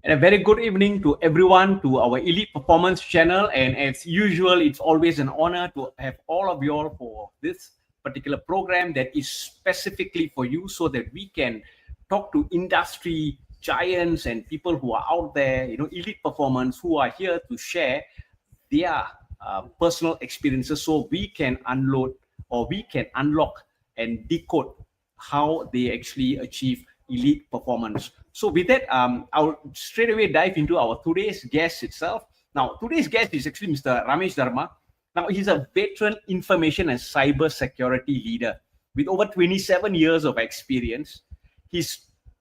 And a very good evening to everyone to our Elite Performance channel. And as usual, it's always an honor to have all of you all for this particular program that is specifically for you so that we can talk to industry giants and people who are out there, elite performance who are here to share their personal experiences so we can unload or we can unlock and decode how they actually achieve elite performance. So with that, I'll straight away dive into our today's guest itself. Now, today's guest is actually Mr. Ramesh Dharma. Now, he's a veteran information and cybersecurity leader with over 27 years of experience. His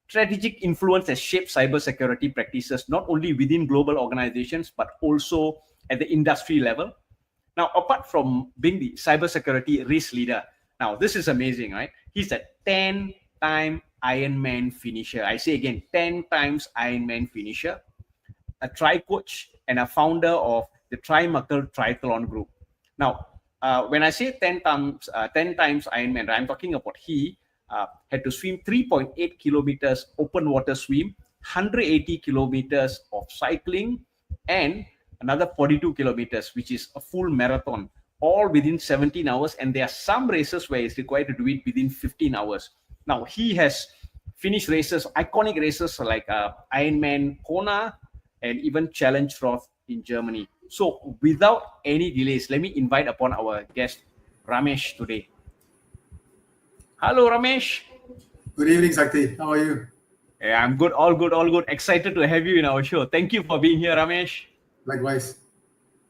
strategic influence has shaped cybersecurity practices not only within global organizations but also at the industry level. Now, apart from being the cybersecurity risk leader, now this is amazing, right? He's a 10-time Ironman finisher. I say again, 10 times Ironman finisher, a tri coach, and a founder of the Trimakkal Triathlon Group. Now, when I say 10 times Ironman, I'm talking about he had to swim 3.8 kilometers open water swim, 180 kilometers of cycling, and another 42 kilometers, which is a full marathon, all within 17 hours. And there are some races where it's required to do it within 15 hours. Now, he has finished races, iconic races like Ironman Kona and even Challenge Roth in Germany. So without any delays, let me invite upon our guest, Ramesh, today. Hello, Ramesh. Good evening, Sakti. How are you? Yeah, I'm good, all good, all good. Excited to have you in our show. Thank you for being here, Ramesh. Likewise.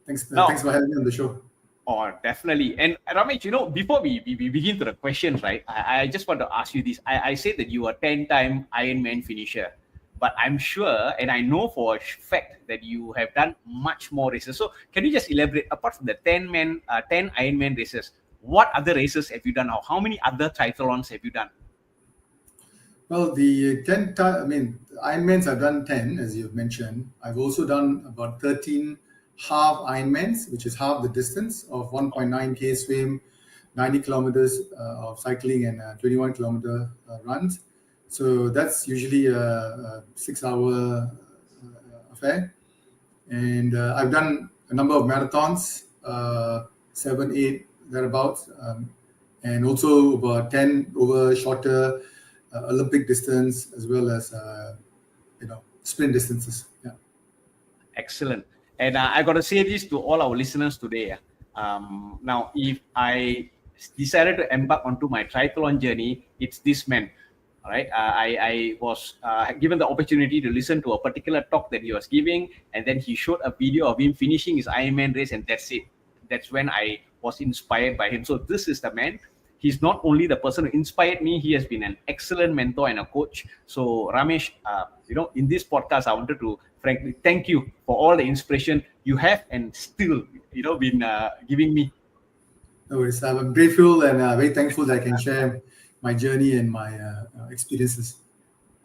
Thanks Now, for having me on the show. oh, definitely. And Ramesh, before we begin to the questions, right, I just want to ask you this. I said that you are 10-time Ironman finisher, but I'm sure and I know for a fact that you have done much more races. So can you just elaborate, apart from the 10 Ironman races, what other races have you done? Or how many other triathlons have you done? Well, the 10 time, Ironmans I've done 10, as you've mentioned. I've also done about 13 half Ironmans, which is half the distance of 1.9K swim, 90 kilometers of cycling, and 21 kilometer runs. So that's usually a 6 hour affair. And I've done a number of marathons, 7, 8, thereabouts, and also about 10 over shorter Olympic distance as well as sprint distances. Yeah. Excellent. And I got to say this to all our listeners today. Now, if I decided to embark onto my triathlon journey, it's this man. All right. I was given the opportunity to listen to a particular talk that he was giving, and then he showed a video of him finishing his Ironman race, and that's it. That's when I was inspired by him. So this is the man. He's not only the person who inspired me, he has been an excellent mentor and a coach. So Ramesh, in this podcast, I wanted to frankly thank you for all the inspiration you have and still, been giving me. No worries. I'm grateful and very thankful that I can share my journey and my experiences.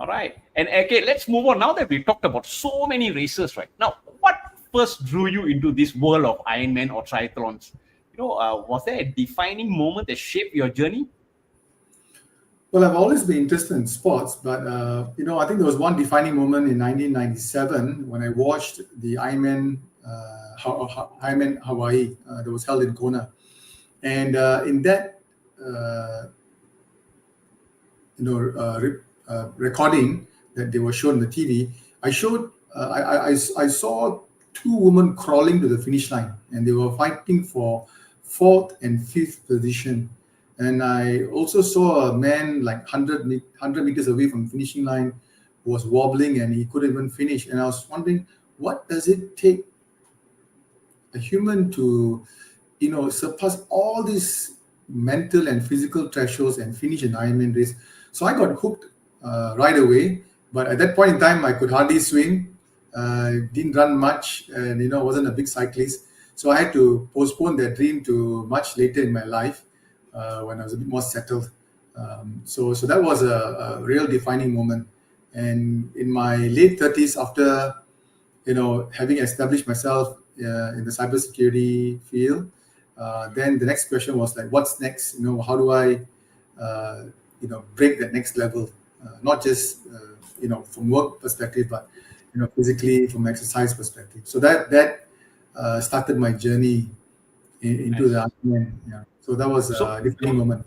All right. And okay, let's move on. Now that we talked about so many races, right? Now, what first drew you into this world of Ironman or triathlons? Was there a defining moment that shaped your journey? Well, I've always been interested in sports, but I think there was one defining moment in 1997 when I watched the Ironman Hawaii that was held in Kona, and in that recording that they were shown on the TV, I saw two women crawling to the finish line, and they were fighting for fourth and fifth position. And I also saw a man like 100 meters away from the finishing line who was wobbling and he couldn't even finish. And I was wondering, what does it take a human to, surpass all these mental and physical thresholds and finish an Ironman race? So I got hooked right away. But at that point in time, I could hardly swim, didn't run much, and wasn't a big cyclist. So I had to postpone that dream to much later in my life when I was a bit more settled. So that was a real defining moment. And in my late 30s, after having established myself in the cybersecurity field, then the next question was like, what's next? How do I break that next level? Not just from work perspective, but physically from exercise perspective. So that started my journey into the Ironman. Yeah. So that was So a defining moment.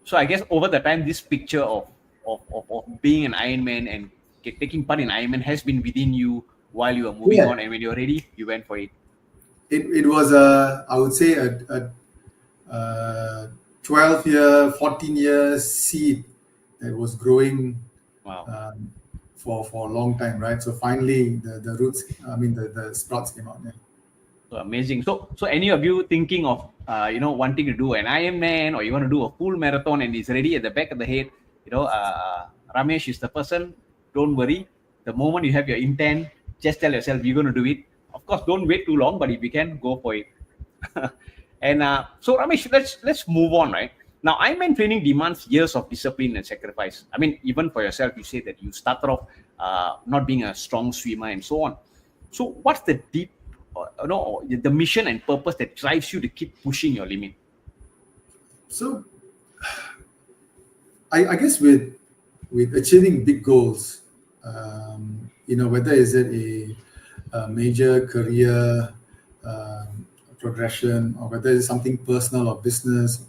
so I guess over the time, this picture of being an Ironman and taking part in Ironman has been within you while you were moving Yeah, on, and when you're ready, you went for it. it was I would say a 12 year, 14 years seed that was growing Wow. for a long time, right? So finally the roots, I mean the sprouts came out. Yeah. So amazing. So any of you thinking of wanting to do an Ironman or you want to do a full marathon and is ready at the back of the head, Ramesh is the person. Don't worry. The moment you have your intent, just tell yourself you're going to do it. Of course, don't wait too long, but if you can, go for it. And so Ramesh, let's move on, right? Now, Ironman training demands years of discipline and sacrifice. I mean, even for yourself, you say that you started off not being a strong swimmer and so on. So, what's the deep, the mission and purpose that drives you to keep pushing your limit? So I guess with achieving big goals, whether is it a major career progression or whether it's something personal or business,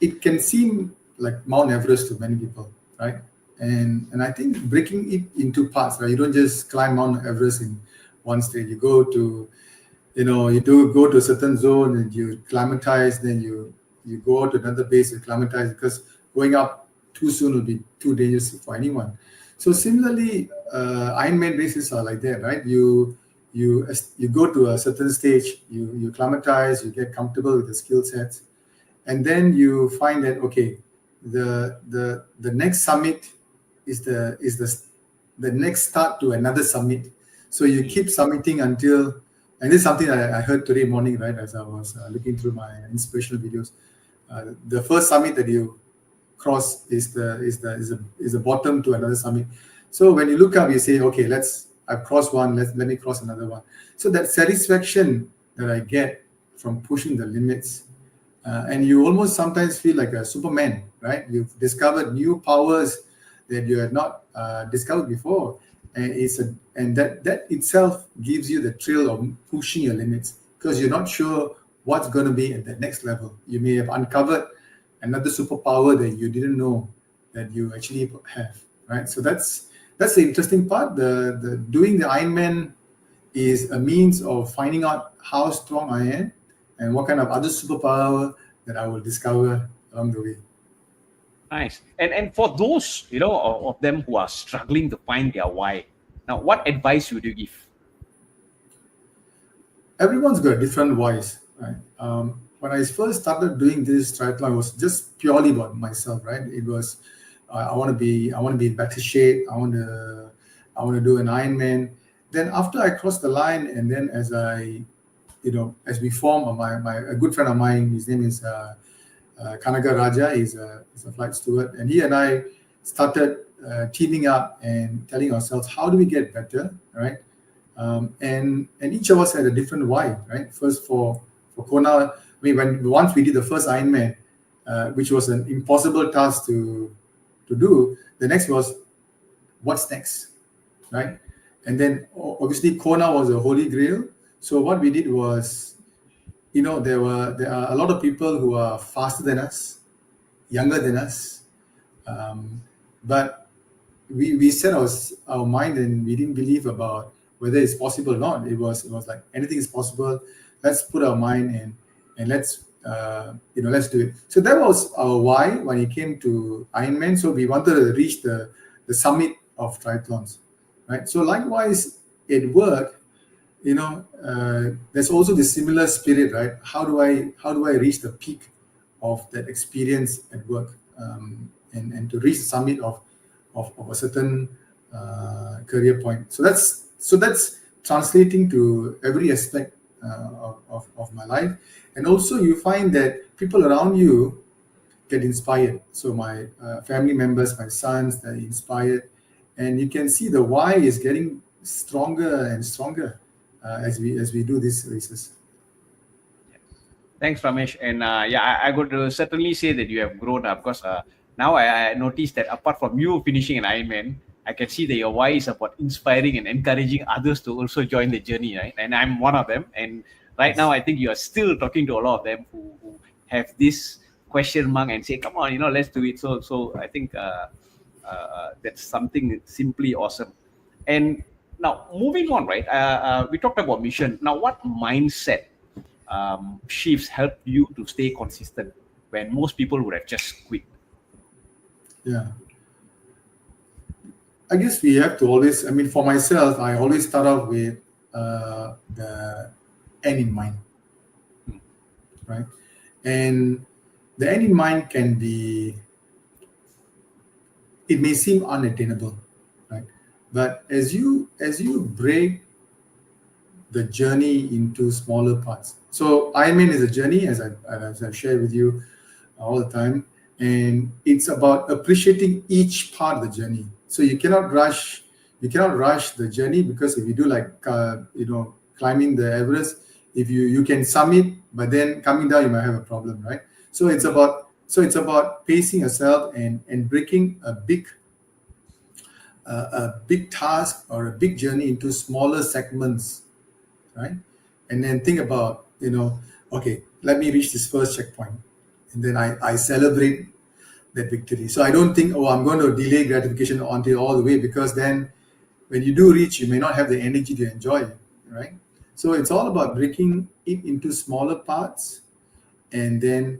it can seem like Mount Everest to many people, right? And I think breaking it into parts, right? You don't just climb Mount Everest in one stage. You go to, you do go to a certain zone and you climatize, then you go to another base and climatize, because going up too soon will be too dangerous for anyone. So similarly, Ironman races are like that, right? You go to a certain stage, you climatize, you get comfortable with the skill sets, and then you find that okay, the next summit is the next start to another summit. So you keep submitting until, and this is something I heard today morning, right, as I was looking through my inspirational videos. The first summit that you cross is the bottom to another summit. So when you look up, you say, okay, I've crossed one, let me cross another one. So that satisfaction that I get from pushing the limits, and you almost sometimes feel like a Superman, right? You've discovered new powers that you had not discovered before, and that itself gives you the thrill of pushing your limits, because you're not sure what's going to be at the next level. You may have uncovered another superpower that you didn't know that you actually have, right? So that's the interesting part. The doing the Ironman is a means of finding out how strong I am and what kind of other superpower that I will discover along the way. Nice. And for those, of them who are struggling to find their why, now, what advice would you give? Everyone's got a different voice, right? When I first started doing this triathlon, it was just purely about myself, right? It was I want to be in better shape. I want to do an Ironman. Then after I crossed the line, and then as we form, a good friend of mine, his name is Kanaga Raja. He's a flight steward, and he and I started teaming up and telling ourselves, how do we get better, right? And each of us had a different why, right? First for Kona, once we did the first Ironman, which was an impossible task to do, the next was what's next, right? And then obviously Kona was a holy grail. So what we did was, there are a lot of people who are faster than us, younger than us, but we set our mind, and we didn't believe about whether it's possible or not. It was like anything is possible. Let's put our mind in, and let's do it. So that was our why when it came to Ironman. So we wanted to reach the summit of triathlons, right? So likewise at work, there's also the similar spirit, right? How do I reach the peak of that experience at work, and to reach the summit of a certain career point. So that's translating to every aspect of my life. And also you find that people around you get inspired. So my family members, my sons, they're inspired, and you can see the why is getting stronger and stronger as we do these races. Thanks, Ramesh. And I could certainly say that you have grown up, because now I noticed that apart from you finishing an Ironman, I can see that your why is about inspiring and encouraging others to also join the journey, right? And I'm one of them. And right now, I think you are still talking to a lot of them who have this question mark and say, "Come on, let's do it." So I think that's something simply awesome. And now moving on, right? We talked about mission. Now, what mindset shifts help you to stay consistent when most people would have just quit? Yeah. I guess we have to always, I mean, for myself, I always start off with the end in mind, right? And the end in mind can be, it may seem unattainable, right? But as you break the journey into smaller parts. So Ironman is a journey, as I've shared with you all the time, and it's about appreciating each part of the journey. So you cannot rush the journey, because if you do like climbing the Everest, if you can summit, but then coming down you might have a problem, right? So it's about pacing yourself and breaking a big task or a big journey into smaller segments, right? And then think about, okay, let me reach this first checkpoint, and then I celebrate that victory. So I don't think, oh, I'm going to delay gratification until all the way, because then when you do reach, you may not have the energy to enjoy it, right? So it's all about breaking it into smaller parts and then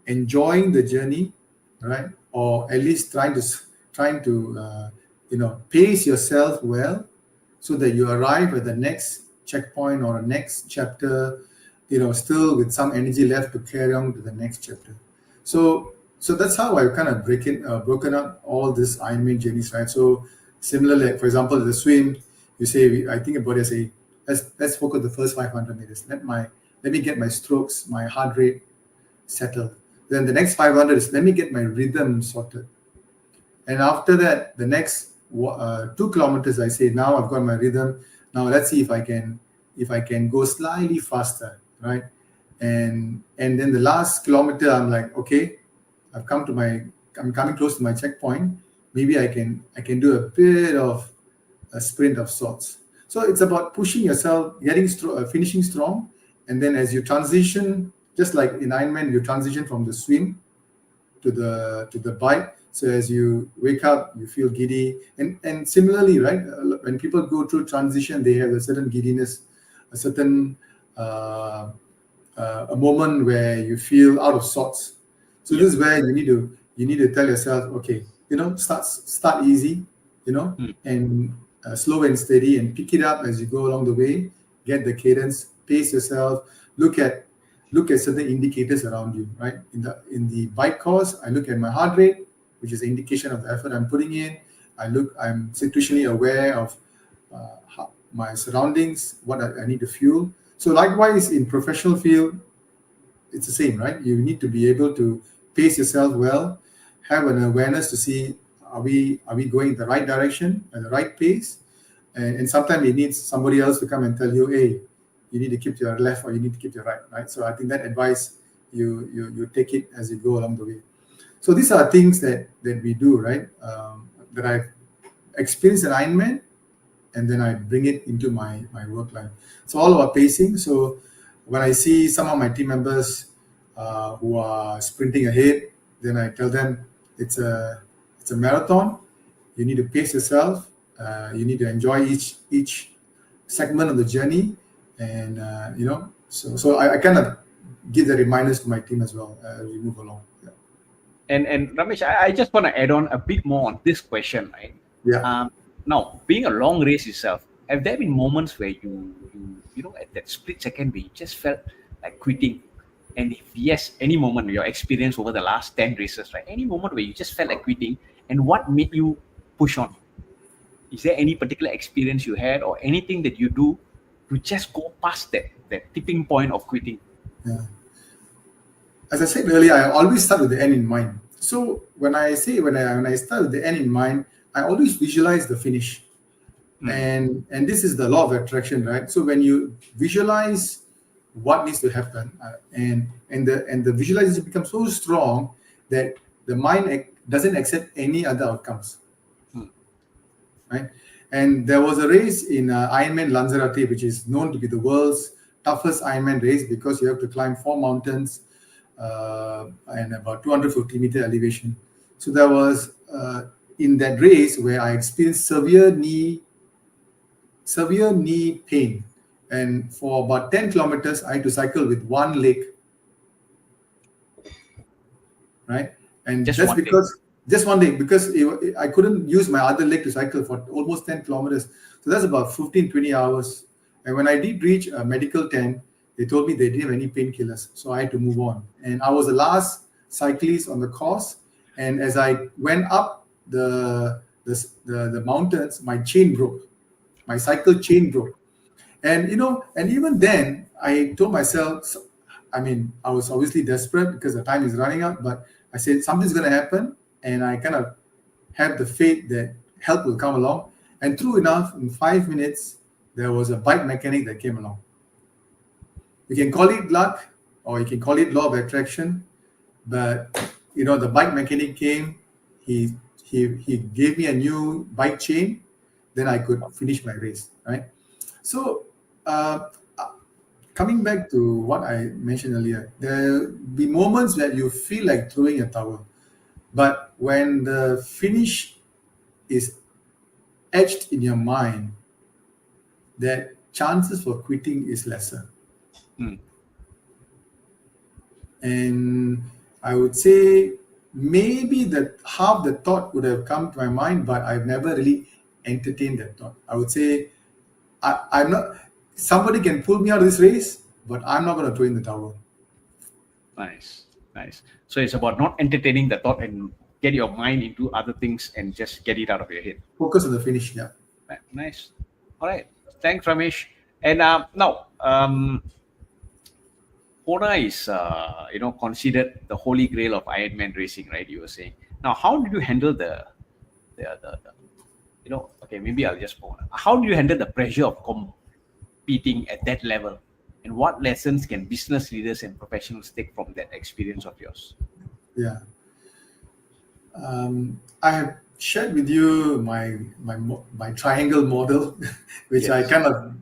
enjoying the journey, right? Or at least trying to pace yourself well, so that you arrive at the next checkpoint or a next chapter, still with some energy left to carry on to the next chapter. So that's how I kind of broken up all this Ironman journeys, right? So similarly, for example, the swim, you say, I think about it, I say, let's focus the first 500 meters. Let me get my strokes, my heart rate settled. Then the next 500 is, let me get my rhythm sorted. And after that, the next 2 kilometers, I say, now I've got my rhythm. Now let's see if I can go slightly faster, right? And then the last kilometer, I'm like, okay, I'm coming close to my checkpoint. Maybe I can do a bit of a sprint of sorts. So it's about pushing yourself, finishing strong, and then as you transition, just like in Ironman, you transition from the swim to the bike. So as you wake up, you feel giddy, and similarly, right? When people go through transition, they have a certain giddiness, a certain a moment where you feel out of sorts. So this is where you need to tell yourself, okay, start easy, and slow and steady, and pick it up as you go along the way. Get the cadence, pace yourself. Look at certain indicators around you, right? In the bike course, I look at my heart rate, which is an indication of the effort I'm putting in. I'm situationally aware of my surroundings, what I need to fuel. So likewise, in professional field, it's the same, right? You need to be able to pace yourself well, have an awareness to see, are we going the right direction at the right pace? And sometimes it needs somebody else to come and tell you, hey, you need to keep to your left or you need to keep to your right? So I think that advice, you take it as you go along the way. So these are things that we do, right? That I've experienced in Ironman, and then I bring it into my work life. It's all about pacing. So when I see some of my team members who are sprinting ahead, then I tell them it's a marathon. You need to pace yourself. You need to enjoy each segment of the journey, and so I kind of give the reminders to my team as well as we move along. Yeah. And Ramesh, I just want to add on a bit more on this question, right? Yeah. Now, being a long race itself, have there been moments where you at that split second where you just felt like quitting? And if yes, any moment your experience over the last 10 races, right? Any moment where you just felt like quitting, and what made you push on? Is there any particular experience you had or anything that you do to just go past that tipping point of quitting? Yeah. As I said earlier, I always start with the end in mind. So when I start with the end in mind, I always visualize the finish. And this is the law of attraction, right? So when you visualize what needs to happen, and the visualization becomes so strong that the mind doesn't accept any other outcomes. right? And there was a race in Ironman Lanzarote, which is known to be the world's toughest Ironman race because you have to climb 4 mountains and about 250-meter elevation. So there was in that race where I experienced severe knee pain, and for about 10 kilometers I had to cycle with one leg, right? And Just that's one because just one leg, because I couldn't use my other leg to cycle for almost 10 kilometers. So that's about 15-20 hours. And when I did reach a medical tent, they told me they didn't have any painkillers, so I had to move on. And I was the last cyclist on the course, and as I went up the mountains, my chain broke. My cycle chain broke. And and even then I told myself, I mean, I was obviously desperate because the time is running out, but I said something's going to happen, and I kind of had the faith that help will come along. And true enough, in 5 minutes there was a bike mechanic that came along. You can call it luck or you can call it law of attraction, but the bike mechanic came. He gave me a new bike chain, then I could finish my race, right? So coming back to what I mentioned earlier, there will be moments that you feel like throwing a towel, but when the finish is etched in your mind, that chances for quitting is lesser. And I would say maybe that half the thought would have come to my mind, but I've never really entertained that thought. I would say I'm not. Somebody can pull me out of this race, but I'm not going to throw in the towel. Nice. So it's about not entertaining the thought and get your mind into other things and just get it out of your head. Focus on the finish. Yeah. Nice. All right. Thanks, Ramesh. And now, Kona is considered the holy grail of Ironman racing, right? You were saying. Now, how did you handle the okay, maybe I'll just go on. How do you handle the pressure of competing at that level? And what lessons can business leaders and professionals take from that experience of yours? Yeah. I have shared with you my triangle model, which Yes. I kind of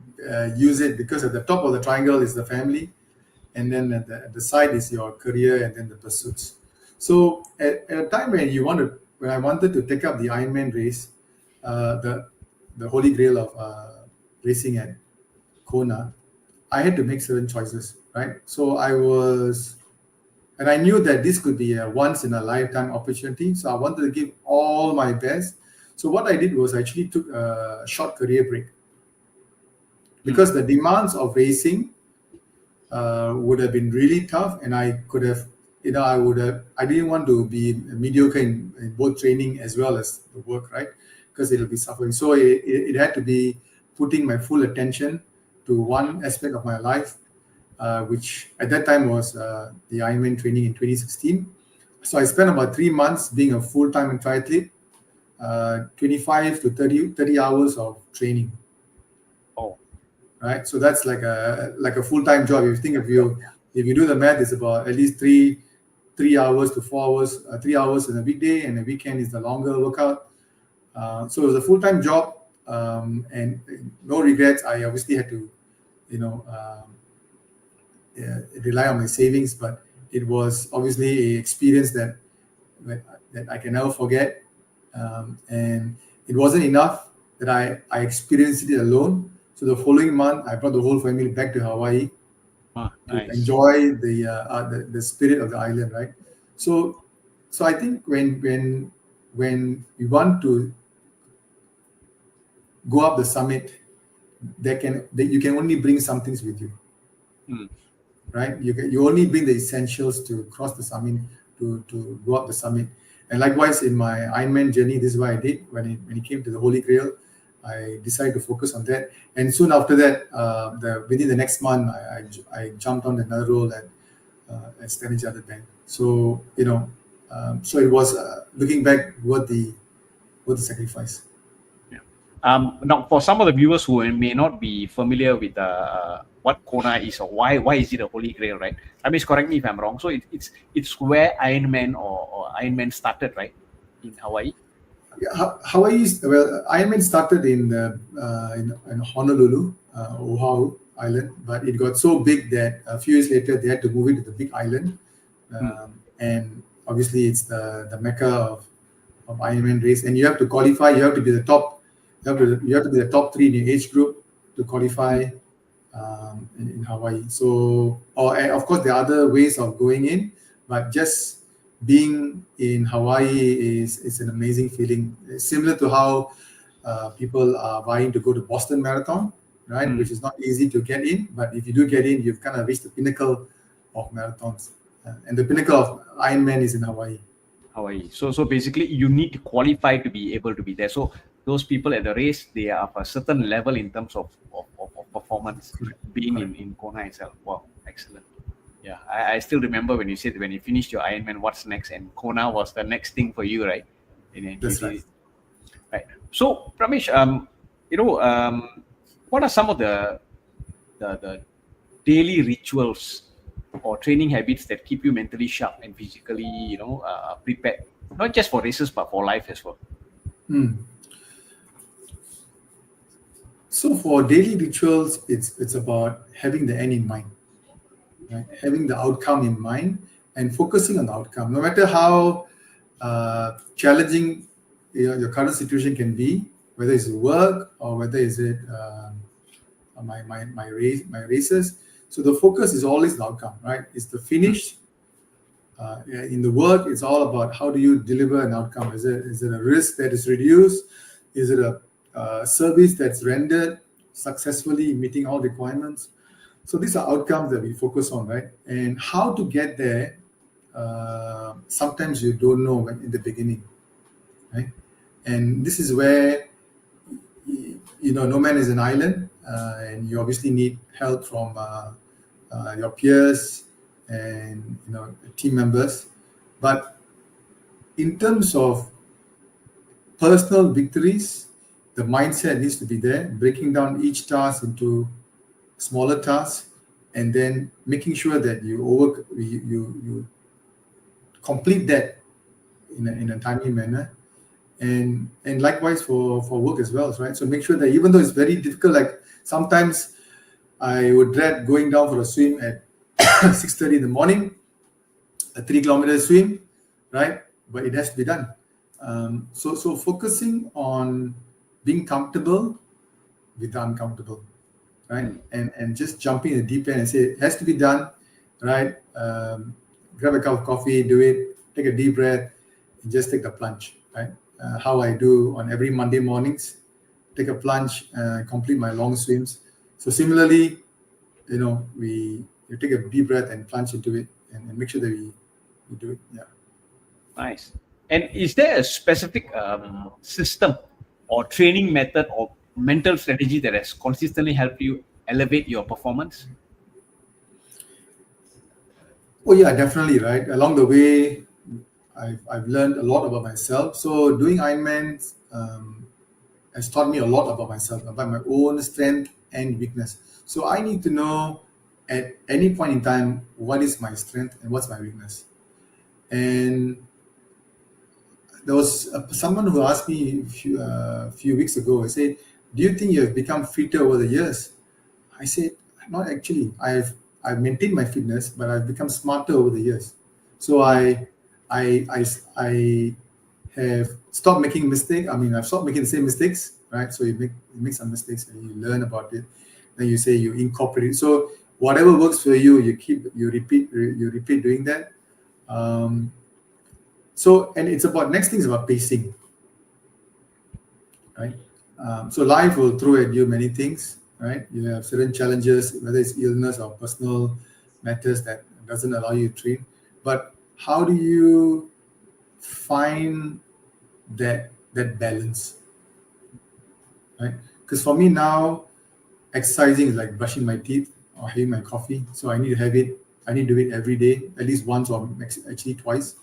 use it because at the top of the triangle is the family, and then at the side is your career, and then the pursuits. So at a time when I wanted to take up the Ironman race, the holy grail of racing at Kona, I had to make certain choices, right? So I knew that this could be a once in a lifetime opportunity. So I wanted to give all my best. So what I did was I actually took a short career break because the demands of racing would have been really tough, and I could have, I didn't want to be mediocre in both training as well as the work, right? Because it'll be suffering. So it had to be putting my full attention to one aspect of my life, which at that time was the Ironman training in 2016. So I spent about 3 months being a full-time triathlete, 25 to 30 hours of training. Oh, right? So that's like a full-time job. If you do the math, it's about at least 3 hours to 4 hours, 3 hours in a weekday, and a weekend is the longer workout. So it was a full-time job, and no regrets. I obviously had to, rely on my savings, but it was obviously an experience that I can never forget. And it wasn't enough that I experienced it alone. So the following month, I brought the whole family back to Hawaii to enjoy the spirit of the island, right? So I think when we want to go up the summit, you can only bring some things with you, right? You only bring the essentials to cross the summit, to go up the summit. And likewise in my Ironman journey, this is what I did when it came to the Holy Grail. I decided to focus on that, and soon after that, within the next month, I jumped on another role at Standard Chartered Bank. So so it was looking back worth the sacrifice. Now, for some of the viewers who may not be familiar with what Kona is or why is it a holy grail, right? I mean, correct me if I'm wrong. So it's where Ironman or Ironman started, right, in Hawaii. Hawaii is, well, Ironman started in Honolulu, Oahu Island, but it got so big that a few years later they had to move it to the big island. And obviously it's the mecca of Ironman race, and you have to qualify. You have to be the top. You have to be the top 3 in your age group to qualify in Hawaii. So, and of course, there are other ways of going in, but just being in Hawaii is an amazing feeling. It's similar to how people are vying to go to Boston Marathon, right? Which is not easy to get in, but if you do get in, you've kind of reached the pinnacle of marathons, and the pinnacle of Ironman is in Hawaii. Hawaii. So basically, you need to qualify to be able to be there. So those people at the race, they are of a certain level in terms of performance. Being in Kona itself. Wow, excellent. Yeah, I still remember when you said when you finished your Ironman, what's next, and Kona was the next thing for you, right? And then That's right. Right. So Ramesh, what are some of the daily rituals or training habits that keep you mentally sharp and physically, prepared, not just for races but for life as well? So for daily rituals, it's about having the end in mind, right? Having the outcome in mind and focusing on the outcome, no matter how challenging your current situation can be, whether it's work or whether it's my races. So the focus is always the outcome, right? It's the finish. In the work, it's all about how do you deliver an outcome. Is it a risk that is reduced? Is it a service that's rendered successfully, meeting all requirements? So these are outcomes that we focus on, right? And how to get there, sometimes you don't know in the beginning, right? And this is where, no man is an island, and you obviously need help from your peers and team members. But in terms of personal victories, the mindset needs to be there, breaking down each task into smaller tasks, and then making sure that you complete that in a timely manner, and likewise for work as well, right? So make sure that even though it's very difficult, like sometimes I would dread going down for a swim at 6:30 in the morning, a 3-kilometer swim, right? But it has to be done. So focusing on being comfortable with the uncomfortable, right? And just jumping in the deep end and say it has to be done, right? Grab a cup of coffee, do it, take a deep breath, and just take the plunge, right? How I do on every Monday mornings, take a plunge, complete my long swims. So similarly, you take a deep breath and plunge into it, and make sure that we do it. Yeah. Nice. And is there a specific system or training method or mental strategy that has consistently helped you elevate your performance? Oh yeah, definitely, right. Along the way, I've learned a lot about myself. So doing Ironman has taught me a lot about myself, about my own strength and weakness. So I need to know at any point in time what is my strength and what's my weakness. And there was someone who asked me a few weeks ago. I said, "Do you think you have become fitter over the years?" I said, "Not actually. I've maintained my fitness, but I've become smarter over the years. So I have stopped making mistakes. I mean, I've stopped making the same mistakes, right? So you make some mistakes and you learn about it. Then you say you incorporate it. So whatever works for you, you repeat doing that. So, and it's about, next thing is about pacing, right? So life will throw at you many things, right? You have certain challenges, whether it's illness or personal matters that doesn't allow you to train. But how do you find that balance, right? Because for me now, exercising is like brushing my teeth or having my coffee. So I need to have it. I need to do it every day, at least once or actually twice.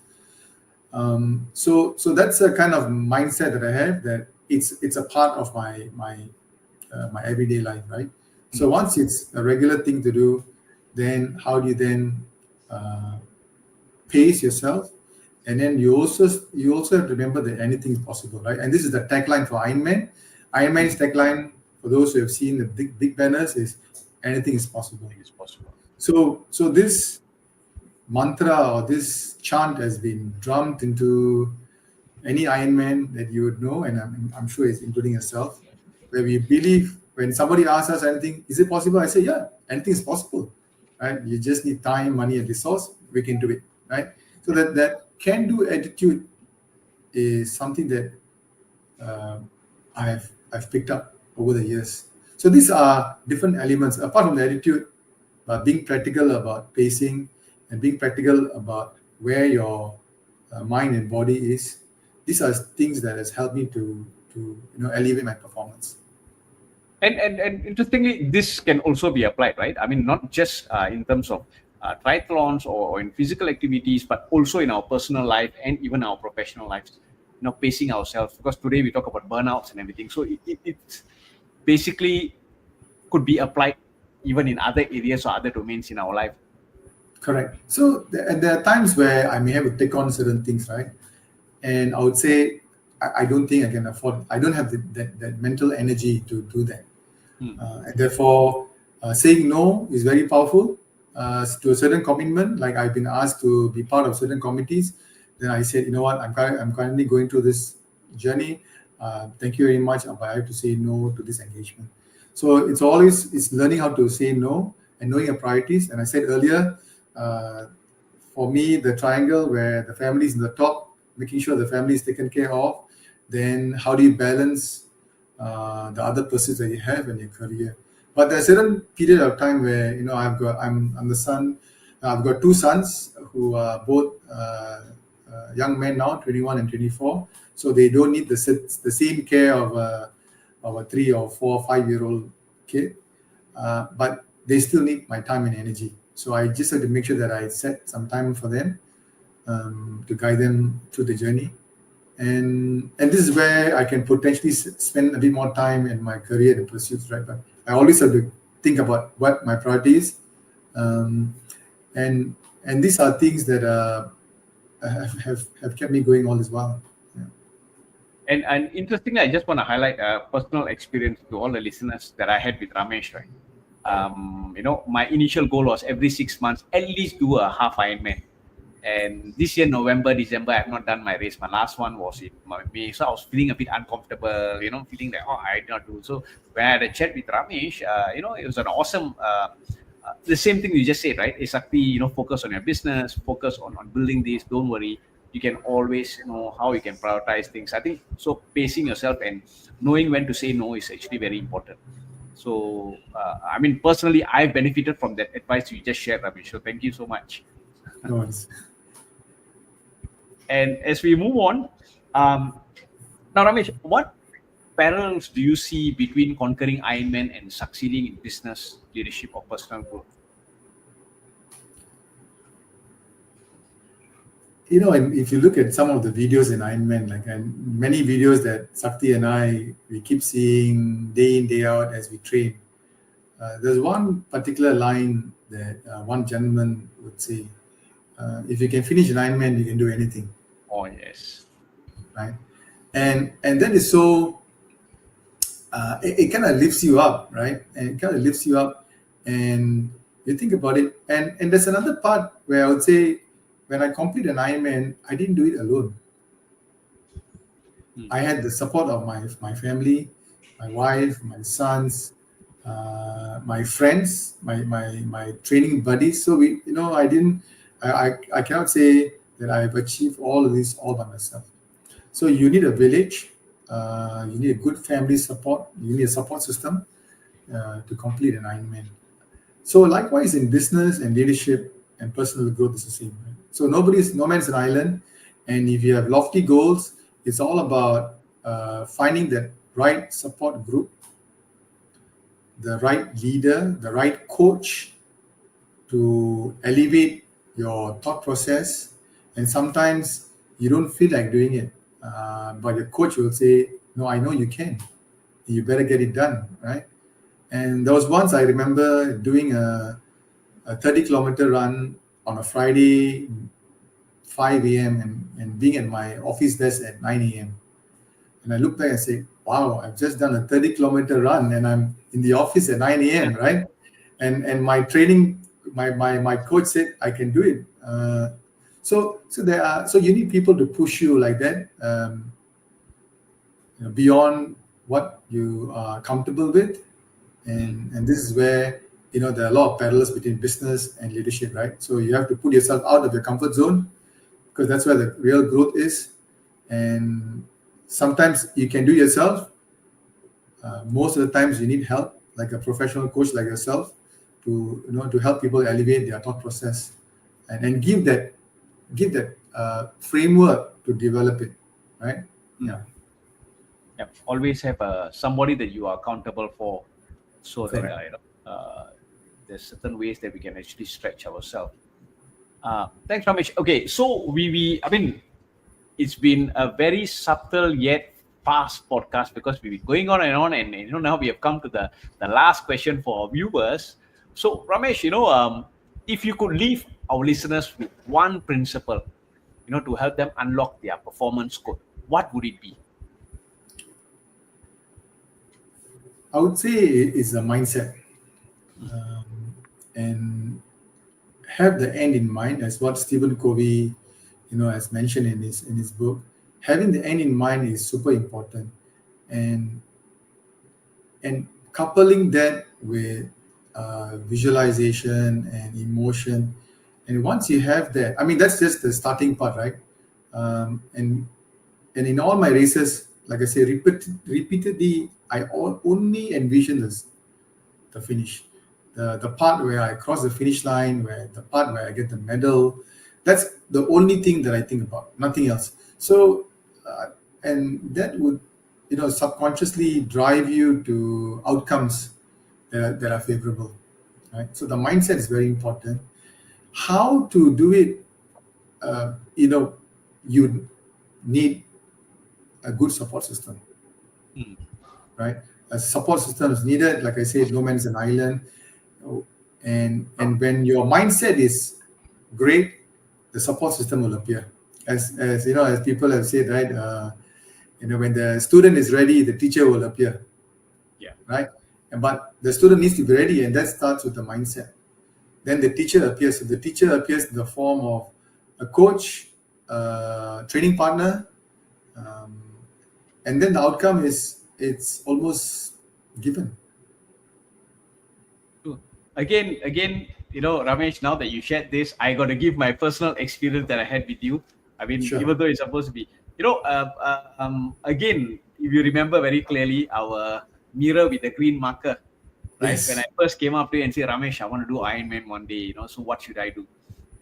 So that's a kind of mindset that I have, that it's a part of my everyday life, right? So once it's a regular thing to do, then how do you then pace yourself And then you also have to remember that anything is possible, right? And this is the tagline for Ironman. Ironman's tagline, for those who have seen the big banners, is anything is possible. It's possible. So this mantra or this chant has been drummed into any Ironman that you would know, and I'm sure it's including yourself, where we believe when somebody asks us anything, is it possible? I say, yeah, anything is possible, right? You just need time, money, and resource. We can do it, right? So that can-do attitude is something that I've picked up over the years. So these are different elements apart from the attitude, but being practical about pacing and being practical about where your mind and body is. These are things that has helped me to elevate my performance. And interestingly, this can also be applied, right? I mean, not just in terms of triathlons or in physical activities, but also in our personal life and even our professional lives. Pacing ourselves, because today we talk about burnouts and everything. So it's basically could be applied even in other areas or other domains in our life. Correct. So there are times where I may have to take on certain things, right? And I would say, I don't think I can afford, I don't have that mental energy to do that. And therefore, saying no is very powerful to a certain commitment. Like I've been asked to be part of certain committees. Then I said, you know what, I'm currently going through this journey. Thank you very much, but I have to say no to this engagement. So it's learning how to say no and knowing your priorities. And I said earlier, for me, the triangle where the family is in the top, making sure the family is taken care of, then how do you balance the other pursuits that you have in your career? But there's a certain period of time where I'm the son. I've got two sons who are both young men now, 21 and 24. So they don't need the same care of a 3 or 4 or 5-year-old kid, but they still need my time and energy. So I just have to make sure that I set some time for them to guide them through the journey. And this is where I can potentially spend a bit more time in my career and pursuits, right? But I always have to think about what my priority is. And these are things that have kept me going all this while. Yeah. And interestingly, I just want to highlight a personal experience to all the listeners that I had with Ramesh, right? My initial goal was every 6 months, at least do a half Ironman. And this year, November, December, I have not done my race. My last one was in May. So I was feeling a bit uncomfortable, feeling that, I did not do. So when I had a chat with Ramesh, it was an awesome, the same thing you just said, right? It's actually, focus on your business, focus on building this. Don't worry. You can always know how you can prioritize things. I think so pacing yourself and knowing when to say no is actually very important. So, personally, I've benefited from that advice you just shared, Ramesh. So thank you so much. No worries. And as we move on, now Ramesh, what parallels do you see between conquering Ironman and succeeding in business, leadership, or personal growth? If you look at some of the videos in Ironman, and many videos that Sakti and we keep seeing day in, day out as we train, there's one particular line that one gentleman would say, if you can finish an Ironman, you can do anything. Oh, yes. Right? And that is so, it kind of lifts you up, right? And it kind of lifts you up and you think about it. And there's another part where I would say, when I complete an Ironman, I didn't do it alone. I had the support of my family, my wife, my sons, my friends, my training buddies. So I cannot say that I've achieved all of this all by myself. So you need a village, you need a good family support, you need a support system to complete an Ironman. So likewise in business and leadership and personal growth is the same. Right? So no man's an island, and if you have lofty goals, it's all about finding that right support group, the right leader, the right coach to elevate your thought process. And sometimes you don't feel like doing it, but your coach will say, no, I know you can. You better get it done, right? And there was once I remember doing a 30-kilometer run on a Friday, 5 a.m. And and being at my office desk at 9 a.m. And I look back and say, wow, I've just done a 30-kilometer run and I'm in the office at 9 a.m., right? And my training, my coach said I can do it. So you need people to push you like that, beyond what you are comfortable with. And this is where, there are a lot of parallels between business and leadership, right? So you have to put yourself out of your comfort zone, because that's where the real growth is. And sometimes you can do it yourself. Most of the times you need help, like a professional coach like yourself, to help people elevate their thought process, and give that framework to develop it, right? Yeah. Always have somebody that you are accountable for, so Correct. that there's certain ways that we can actually stretch ourselves. Thanks, Ramesh. Okay, so I mean, it's been a very subtle yet fast podcast, because we've been going on, and now we have come to the last question for our viewers. So Ramesh, if you could leave our listeners with one principle, to help them unlock their performance code, what would it be? I would say it's a mindset, and have the end in mind, as what Stephen Covey, has mentioned in his book. Having the end in mind is super important, and coupling that with visualization and emotion. And once you have that, I mean, that's just the starting part, right? And in all my races, like I say, repeatedly, I only envision the finish, the part where I cross the finish line, the part where I get the medal. That's the only thing that I think about, nothing else. So, and that would, subconsciously drive you to outcomes that are favorable, right? So the mindset is very important. How to do it? You need a good support system, right? A support system is needed. Like I said, no man's an island. And when your mindset is great, the support system will appear. As people have said, right? When the student is ready, the teacher will appear. Yeah. Right. But the student needs to be ready, and that starts with the mindset. Then the teacher appears. So the teacher appears in the form of a coach, training partner, and then the outcome it's almost given. Again, Ramesh, now that you shared this, I got to give my personal experience that I had with you. I mean, Sure. even though it's supposed to be, again, if you remember very clearly, our mirror with the green marker, right? Yes. When I first came up to you and said, Ramesh, I want to do Ironman one day, so what should I do?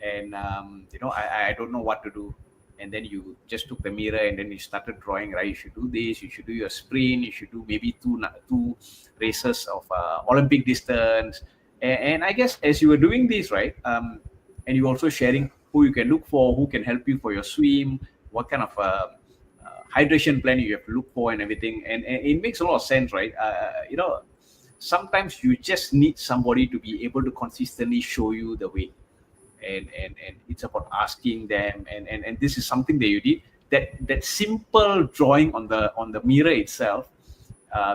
And, I don't know what to do. And then you just took the mirror and then you started drawing, right? You should do this, you should do your sprint, you should do maybe two races of Olympic distance. And I guess as you were doing this, right, and you also sharing who you can look for, who can help you for your swim, what kind of hydration plan you have to look for and everything. And it makes a lot of sense, right? Sometimes you just need somebody to be able to consistently show you the way. And it's about asking them. And this is something that you did. That simple drawing on the mirror itself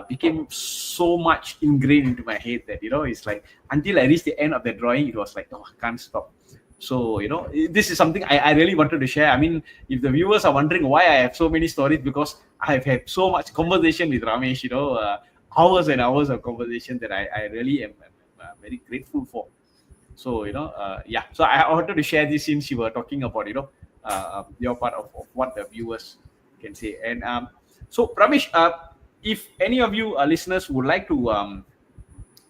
became so much ingrained into my head that it's like, until I reached the end of the drawing, it was like, oh, I can't stop. So this is something I really wanted to share. I mean, if the viewers are wondering why I have so many stories, because I've had so much conversation with Ramesh, hours and hours of conversation that I really am very grateful for. So so I wanted to share this since you were talking about your part of what the viewers can say. And so Ramesh, if any of you listeners would like to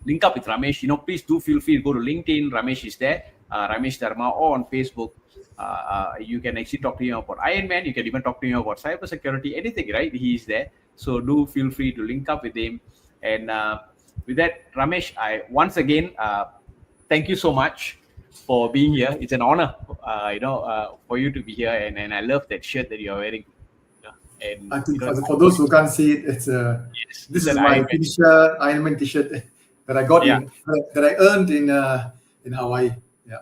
link up with Ramesh, please do feel free to go to LinkedIn. Ramesh is there, Ramesh Dharma, or on Facebook. You can actually talk to him about Ironman. You can even talk to him about cybersecurity, anything, right? He is there. So do feel free to link up with him. And with that, Ramesh, I once again thank you so much for being here. It's an honor, for you to be here. And I love that shirt that you're wearing. And I think for those who can't see it, this is my Ironman t-shirt that I got that I earned in Hawaii. Yeah.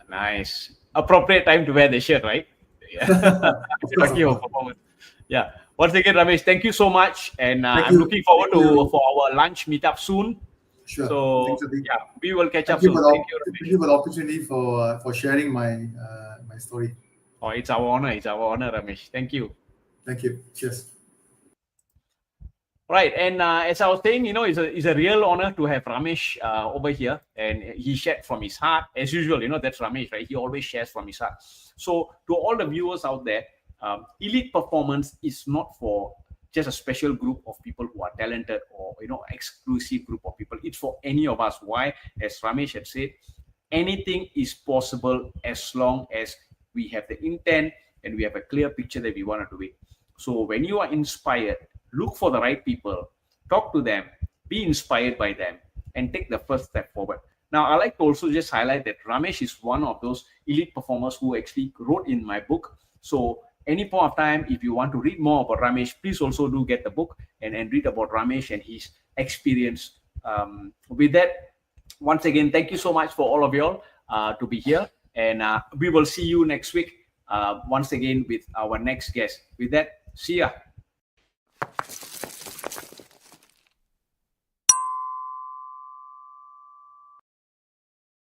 Nice. Appropriate time to wear the shirt, right? Yeah. Of course, Talking of about course. performance. Yeah. Once again, Ramesh, thank you so much, and Thank I'm you. looking forward Thank you. for our lunch meetup soon. Sure. Thanks, So Atik. yeah, we will catch up Thank you soon. Thank you, thank Ramesh. you for the opportunity for sharing my my story. Oh, it's our honor. It's our honor, Ramesh. Thank you. Thank you. Cheers. Right, and as I was saying, it's a real honor to have Ramesh over here, and he shared from his heart, as usual. That's Ramesh, right? He always shares from his heart. So, to all the viewers out there, elite performance is not for just a special group of people who are talented, or exclusive group of people. It's for any of us. Why? As Ramesh had said, anything is possible as long as we have the intent and we have a clear picture that we want to do it. So when you are inspired, look for the right people, talk to them, be inspired by them, and take the first step forward. Now, I like to also just highlight that Ramesh is one of those elite performers who actually wrote in my book. So any point of time, if you want to read more about Ramesh, please also do get the book and read about Ramesh and his experience. With that, once again, thank you so much for all of y'all to be here. And we will see you next week once again with our next guest. With that, see ya.